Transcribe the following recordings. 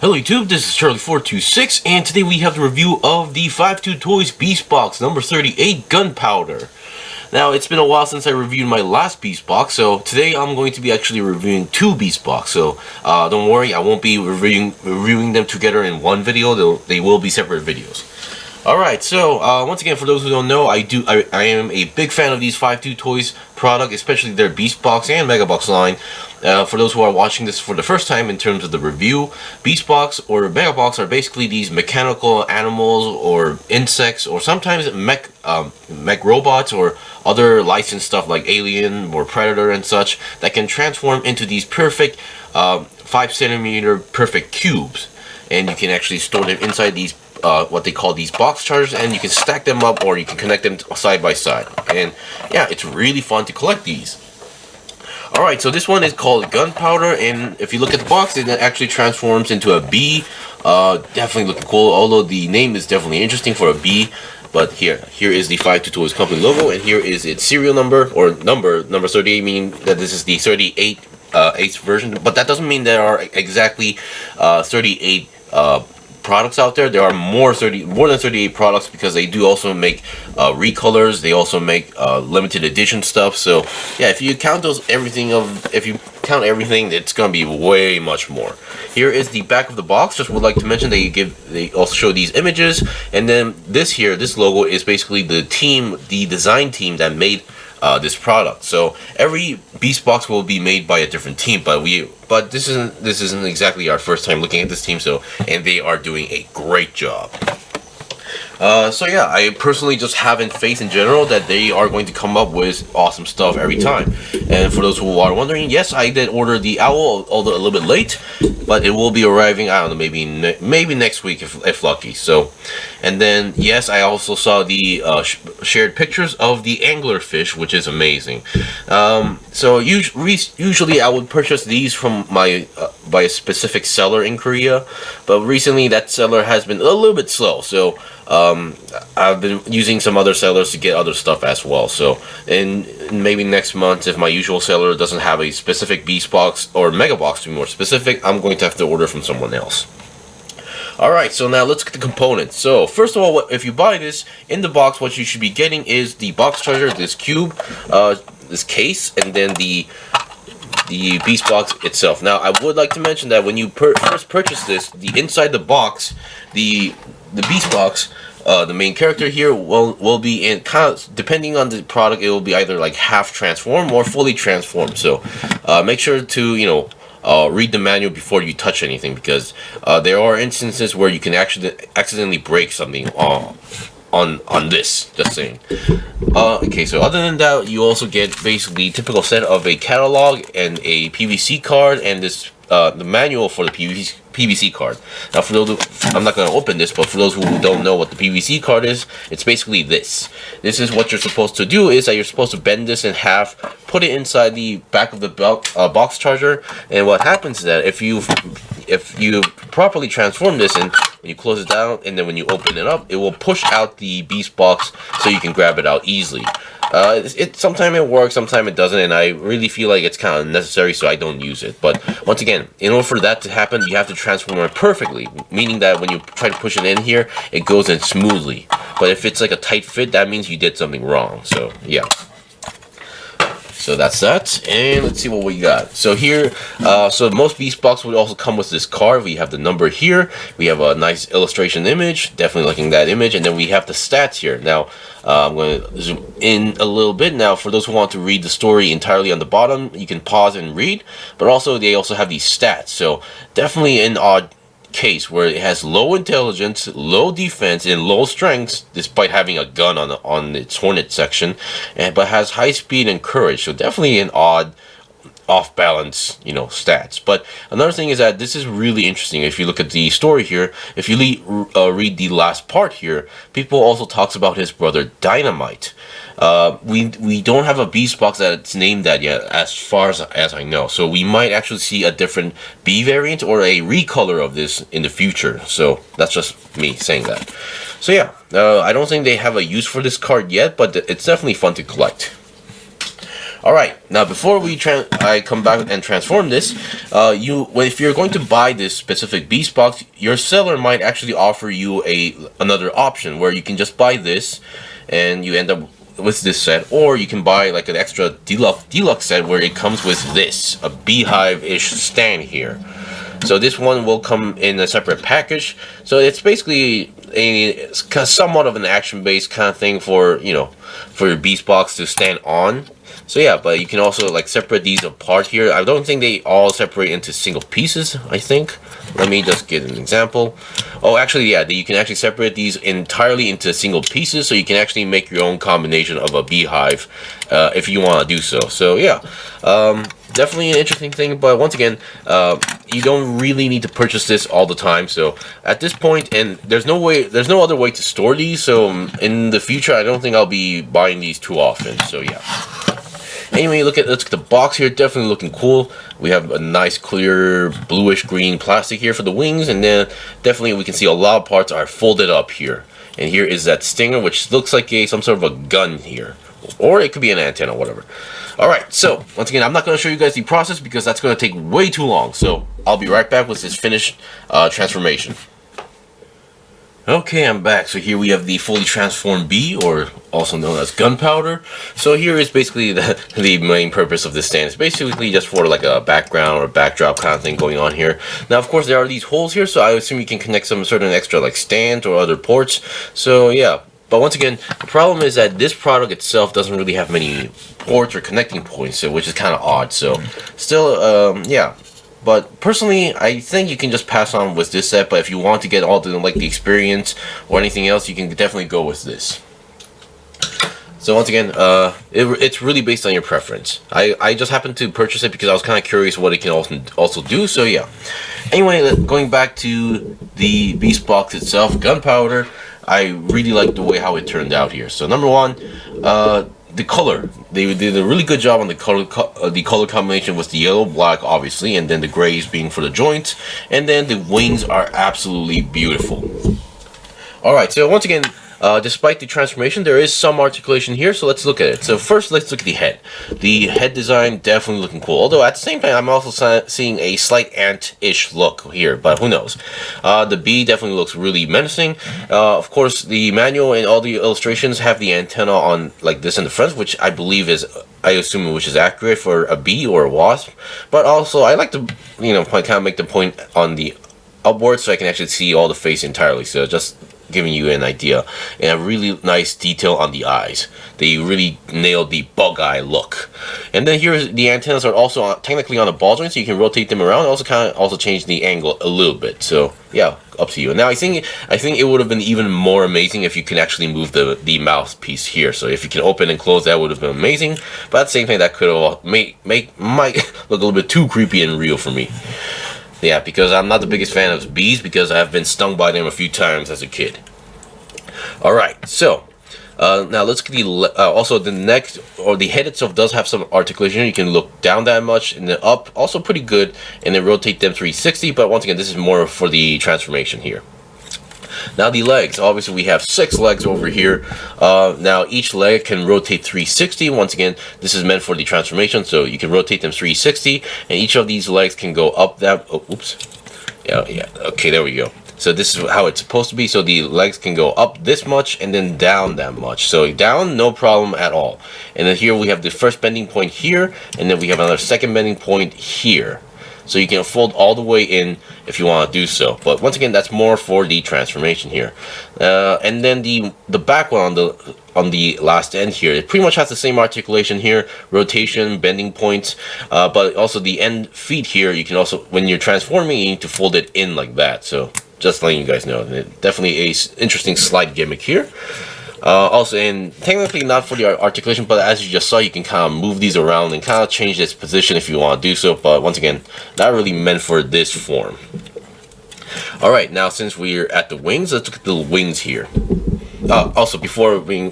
Hello YouTube, this is Charlie426, and today we have the review of the 52Toys Beastbox number 38 Gunpowder. Now, it's been a while since I reviewed my last Beastbox, so today I'm going to be actually reviewing two Beastbox. So don't worry, I won't be reviewing them together in one video. They will be separate videos. Alright, so once again, for those who don't know, I am a big fan of these 52Toys product, especially their Beastbox and Megabox line. For those who are watching this for the first time in terms of the review, Beastbox or Megabox are basically these mechanical animals or insects, or sometimes mech robots or other licensed stuff like Alien or Predator and such, that can transform into these perfect 5cm perfect cubes, and you can actually store them inside these what they call these box chargers, and you can stack them up or you can connect them side by side. And yeah, it's really fun to collect these. Alright, so this one is called Gunpowder, and if you look at the box, it actually transforms into a bee. Definitely looking cool, although the name is definitely interesting for a bee. But here is the 52Toys company logo, and here is its serial number, or number 38, meaning that this is the 38th version. But that doesn't mean there are exactly 38 products out there. There are more than 38 products, because they do also make recolors. They also make limited edition stuff. So yeah, if you count everything, it's gonna be way much more. Here is the back of the box. Just would like to mention they also show these images, and then this logo is basically the design team that made this product. So every Beastbox will be made by a different team, but this isn't exactly our first time looking at this team, and they are doing a great job. So yeah, I personally just haven't faith in general that they are going to come up with awesome stuff every time. And for those who are wondering, yes, I did order the owl, although a little bit late, but it will be arriving, I don't know, maybe next week if lucky. So, and then yes, I also saw the shared pictures of the anglerfish, which is amazing. So usually I would purchase these from by a specific seller in Korea, but recently that seller has been a little bit slow. So I've been using some other sellers to get other stuff as well. So and maybe next month, if my usual seller doesn't have a specific Beastbox or Megabox to be more specific, I'm going to have to order from someone else. Alright, so now let's get the components. So first of all, if you buy this in the box, what you should be getting is the box charger, this cube, this case, and then the Beastbox itself. Now I would like to mention that when you first purchase this, the inside the box, the Beastbox, the main character here will be in, kind of depending on the product, it will be either like half transformed or fully transformed. So make sure to read the manual before you touch anything, because there are instances where you can actually accidentally break something on this, just saying. Okay, so other than that, you also get basically typical set of a catalog and a PVC card, and this the manual for the PVC card. Now, for those I'm not going to open this, but for those who don't know what the PVC card is, it's basically this. This is what you're supposed to do, is that you're supposed to bend this in half, put it inside the back of the box charger, and what happens is that if you properly transform this, and when you close it down and then when you open it up, it will push out the Beastbox so you can grab it out easily. Sometimes it works, sometimes it doesn't, and I really feel like it's kind of necessary, so I don't use it. But once again, in order for that to happen, you have to transform it perfectly, meaning that when you try to push it in here, it goes in smoothly. But if it's like a tight fit, that means you did something wrong. So yeah. So that's that, and let's see what we got. So here, so most Beastbox would also come with this card. We have the number here, we have a nice illustration image, definitely liking that image, and then we have the stats here. Now, I'm going to zoom in a little bit. Now, for those who want to read the story entirely on the bottom, you can pause and read, but also they also have these stats. So definitely an odd case where it has low intelligence, low defense, and low strength, despite having a gun on its hornet section, but has high speed and courage. So definitely an odd, off balance, stats. But another thing is that this is really interesting. If you look at the story here, if you read the last part here, people also talks about his brother Dynamite. We don't have a Beastbox that's named that yet, as far as I know. So we might actually see a different B variant or a recolor of this in the future. So that's just me saying that. So yeah, I don't think they have a use for this card yet, but it's definitely fun to collect. Alright, now before I come back and transform this, if you're going to buy this specific beast box, your seller might actually offer you another option where you can just buy this and you end up with this set, or you can buy like an extra deluxe set where it comes with this, a beehive-ish stand here. So this one will come in a separate package. So it's basically somewhat of an action-based kind of thing for, you know, for your beast box to stand on. So yeah, but you can also like separate these apart here. I don't think they all separate into single pieces, I think. Let me just get an example. Oh, actually, yeah, you can actually separate these entirely into single pieces, so you can actually make your own combination of a beehive if you want to do so. So yeah, definitely an interesting thing, but once again, you don't really need to purchase this all the time. So at this point, and there's no other way to store these, so in the future I don't think I'll be buying these too often. So yeah. Anyway, let's look at the box here. Definitely looking cool. We have a nice clear bluish green plastic here for the wings, and then definitely we can see a lot of parts are folded up here. And here is that stinger, which looks like some sort of a gun here, or it could be an antenna, whatever. Alright, so once again, I'm not going to show you guys the process because that's going to take way too long. So I'll be right back with this finished transformation. Okay, I'm back. So here we have the fully transformed bee, or also known as gunpowder. So here is basically the main purpose of this stand. It's basically just for like a background or backdrop kind of thing going on here. Now, of course, there are these holes here, so I assume you can connect some certain extra like stands or other ports. So yeah, but once again, the problem is that this product itself doesn't really have many ports or connecting points, so, which is kind of odd. So still, yeah. But personally, I think you can just pass on with this set. But if you want to get all the the experience or anything else, you can definitely go with this. So once again, it's really based on your preference. I just happened to purchase it because I was kind of curious what it can also do. So yeah. Anyway, going back to the beast box itself, gunpowder. I really like the way how it turned out here. So number one, the color. They did a really good job on the color combination with the yellow, black, obviously, and then the grays being for the joints, and then the wings are absolutely beautiful. Alright, so once again, despite the transformation, there is some articulation here, so let's look at it. So first, let's look at the head. The head design definitely looking cool, although at the same time, I'm also seeing a slight ant-ish look here, but who knows. The bee definitely looks really menacing. Of course, the manual and all the illustrations have the antenna on like this in the front, which I believe is, I assume, which is accurate for a bee or a wasp. But also, I like to, you know, kind of make the point on the upwards so I can actually see all the face entirely. So just giving you an idea, and a really nice detail on the eyes. They really nailed the bug eye look. And then here the antennas are also technically on a ball joint, so you can rotate them around. Also kind of change the angle a little bit. So yeah, up to you. And now I think it would have been even more amazing if you can actually move the mouthpiece here. So if you can open and close, that would have been amazing. But at the same time, that could have might look a little bit too creepy and real for me. Yeah, because I'm not the biggest fan of bees because I've been stung by them a few times as a kid. Alright, so now let's get the also the neck or the head itself does have some articulation. You can look down that much and then up, also pretty good, and then rotate them 360. But once again, this is more for the transformation here. Now the legs, obviously we have 6 legs over here. Now each leg can rotate 360. Once again, this is meant for the transformation, so you can rotate them 360, and each of these legs can go up that, oh, oops. Yeah, okay, there we go. So this is how it's supposed to be. So the legs can go up this much and then down that much. So down, no problem at all. And then here we have the first bending point here, and then we have another second bending point here. So you can fold all the way in if you want to do so. But once again, that's more for the transformation here. And then the back one on the last end here, it pretty much has the same articulation here, rotation, bending points, but also the end feet here, you can also, when you're transforming, you need to fold it in like that. So just letting you guys know, definitely a interesting slide gimmick here. Also, and technically not for the articulation, but as you just saw, you can kind of move these around and kind of change this position if you want to do so. But once again, not really meant for this form. Alright, now since we're at the wings, let's look at the wings here. Also, before going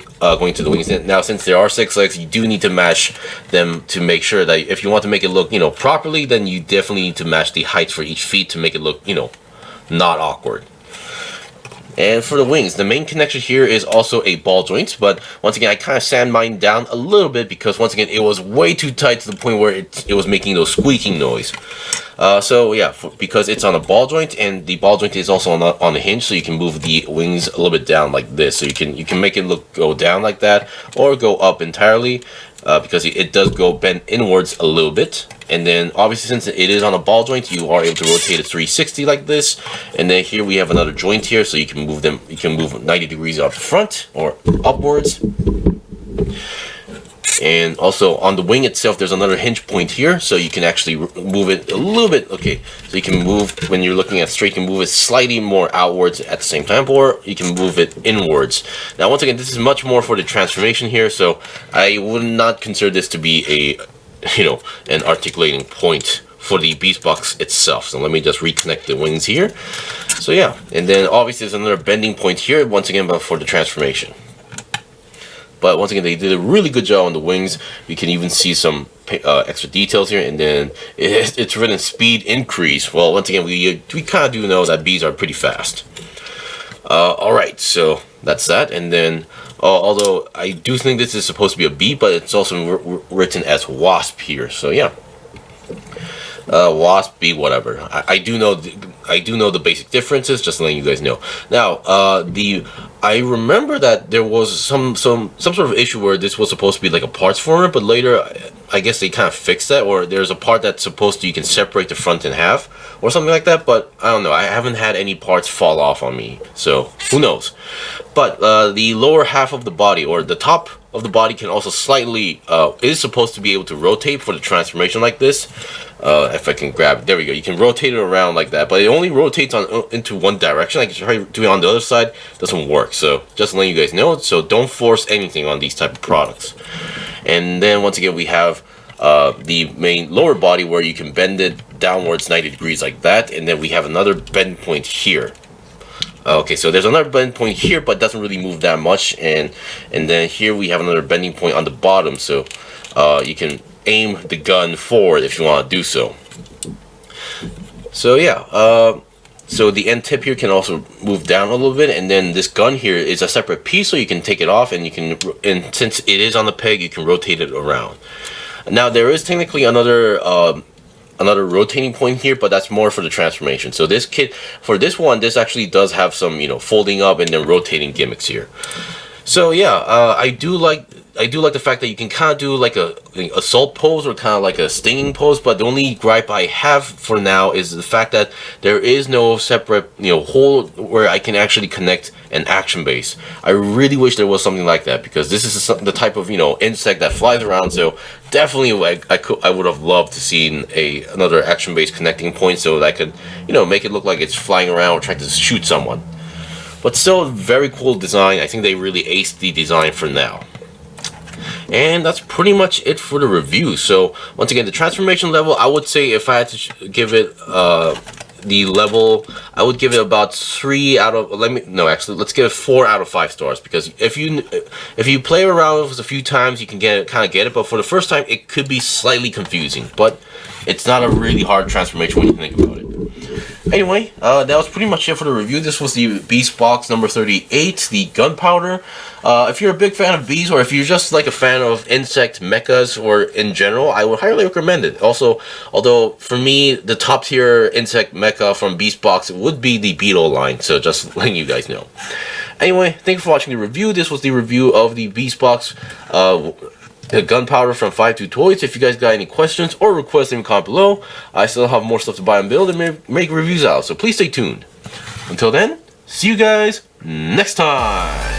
to the wings, now since there are 6 legs, you do need to match them to make sure that if you want to make it look, you know, properly, then you definitely need to match the heights for each feet to make it look, you know, not awkward. And for the wings, the main connection here is also a ball joint, but once again I kind of sand mine down a little bit because once again it was way too tight to the point where it was making those squeaking noise. So yeah, because it's on a ball joint and the ball joint is also on the hinge, so you can move the wings a little bit down like this. So you can make it go down like that or go up entirely. Because it does go bend inwards a little bit, and then obviously since it is on a ball joint, you are able to rotate it 360 like this. And then here we have another joint here, so you can move them. You can move 90 degrees out front or upwards. And also on the wing itself, there's another hinge point here, so you can actually move it a little bit. Okay, so you can move, when you're looking at straight, you can move it slightly more outwards at the same time, or you can move it inwards. Now, once again, this is much more for the transformation here, so I would not consider this to be an articulating point for the Beastbox itself. So let me just reconnect the wings here. So yeah, and then obviously there's another bending point here, once again, but for the transformation. But once again, they did a really good job on the wings. You can even see some extra details here, and then it's written speed increase. Well, once again, we kind of do know that bees are pretty fast. All right, so that's that. And then, although I do think this is supposed to be a bee, but it's also written as wasp here. So yeah, wasp, bee, whatever. I do know the basic differences. Just letting you guys know. Now, I remember that there was some sort of issue where this was supposed to be like a parts former, but later I guess they kind of fixed that, or there's a part that's supposed to, you can separate the front in half or something like that, but I don't know. I haven't had any parts fall off on me, so who knows. But the lower half of the body, or the top of the body, can also slightly is supposed to be able to rotate for the transformation like this. If I can grab it, there we go. You can rotate it around like that, but it only rotates into one direction. I can try to do it on the other side, doesn't work. So just letting you guys know. So don't force anything on these type of products. And then once again, we have the main lower body where you can bend it downwards 90 degrees like that, and then we have another bend point here. Okay, so there's another bend point here, but it doesn't really move that much, and then here we have another bending point on the bottom, so you can aim the gun forward if you want to do so. So yeah, so the end tip here can also move down a little bit, and then this gun here is a separate piece, so you can take it off, and you can, and since it is on the peg, you can rotate it around. Now there is technically another rotating point here, but that's more for the transformation. So this kit, for this one, this actually does have some, folding up and then rotating gimmicks here. So yeah, I do like the fact that you can kind of do like a assault pose or kind of like a stinging pose, but the only gripe I have for now is the fact that there is no separate hole where I can actually connect an action base. I really wish there was something like that, because this is the type of insect that flies around, so definitely I would have loved to see another action base connecting point so that I could make it look like it's flying around or trying to shoot someone. But still, very cool design. I think they really aced the design for now. And that's pretty much it for the review. So once again, the transformation level, I would say if I had to give it the level, I would give it about 3 out of, let's give it 4 out of 5 stars, because if you play around with it a few times, you can kind of get it, but for the first time it could be slightly confusing, but it's not a really hard transformation when you think about it. Anyway, that was pretty much it for the review. This was the Beastbox number 38, the Gunpowder. If you're a big fan of bees, or if you're just like a fan of insect mechas or in general, I would highly recommend it. Also, although for me, the top tier insect mecha from Beastbox would be the Beetle line, so just letting you guys know. Anyway, thank you for watching the review. This was the review of the Beastbox Gunpowder from 52Toys. If you guys got any questions or requests, leave a comment below. I still have more stuff to buy and build and make reviews out, so please stay tuned. Until then, see you guys next time.